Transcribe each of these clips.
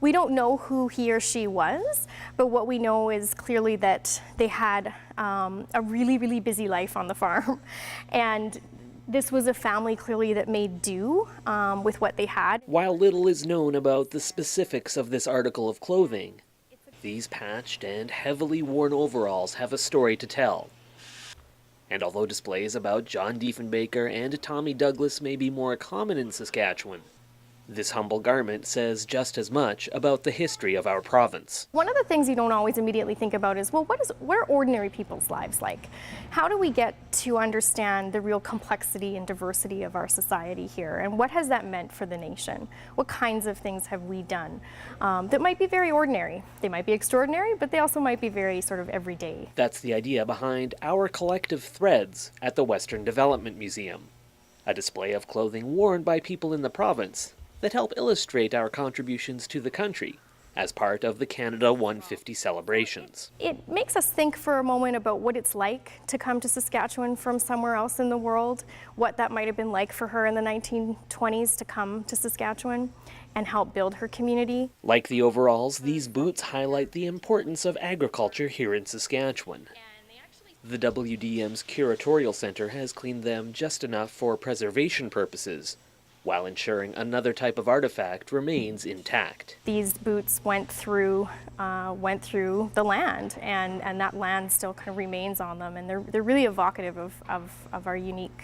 We don't know who he or she was, but what we know is clearly that they had a really, really busy life on the farm. And this was a family clearly that made do with what they had. While little is known about the specifics of this article of clothing, these patched and heavily worn overalls have a story to tell. And although displays about John Diefenbaker and Tommy Douglas may be more common in Saskatchewan, this humble garment says just as much about the history of our province. One of the things you don't always immediately think about is, well, what are ordinary people's lives like? How do we get to understand the real complexity and diversity of our society here? And what has that meant for the nation? What kinds of things have we done that might be very ordinary? They might be extraordinary, but they also might be very sort of everyday. That's the idea behind Our Collective Threads at the Western Development Museum, a display of clothing worn by people in the province that help illustrate our contributions to the country as part of the Canada 150 celebrations. It makes us think for a moment about what it's like to come to Saskatchewan from somewhere else in the world, what that might have been like for her in the 1920s to come to Saskatchewan and help build her community. Like the overalls, these boots highlight the importance of agriculture here in Saskatchewan. The WDM's Curatorial Centre has cleaned them just enough for preservation purposes, while ensuring another type of artifact remains intact. These boots went through the land, and that land still kind of remains on them, and they're really evocative of our unique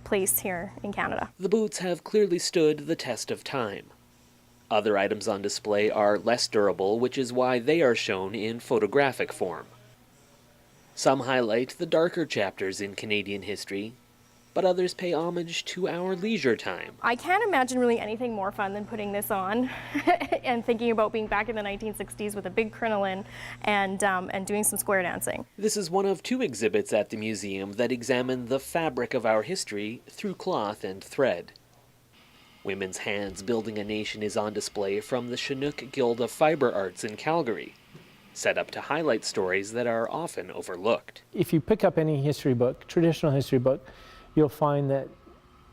place here in Canada. The boots have clearly stood the test of time. Other items on display are less durable, which is why they are shown in photographic form. Some highlight the darker chapters in Canadian history, but others pay homage to our leisure time. I can't imagine really anything more fun than putting this on and thinking about being back in the 1960s with a big crinoline and doing some square dancing. This is one of 2 exhibits at the museum that examine the fabric of our history through cloth and thread. Women's Hands Building a Nation is on display from the Chinook Guild of Fiber Arts in Calgary, set up to highlight stories that are often overlooked. If you pick up any history book, traditional history book, you'll find that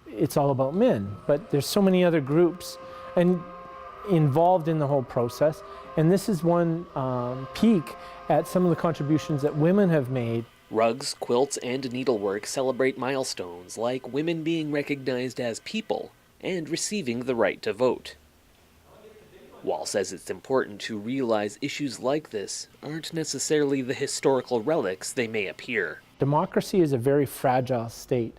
it's all about men, but there's so many other groups and involved in the whole process. And this is one peek at some of the contributions that women have made. Rugs, quilts, and needlework celebrate milestones like women being recognized as people and receiving the right to vote. Wall says it's important to realize issues like this aren't necessarily the historical relics they may appear. Democracy is a very fragile state,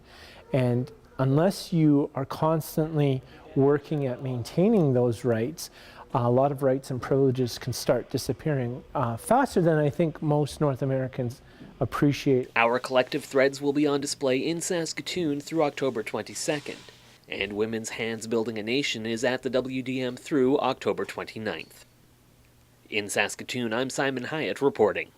and unless you are constantly working at maintaining those rights, a lot of rights and privileges can start disappearing faster than I think most North Americans appreciate. Our Collective Threads will be on display in Saskatoon through October 22nd, and Women's Hands Building a Nation is at the WDM through October 29th. In Saskatoon, I'm Simon Hyatt reporting.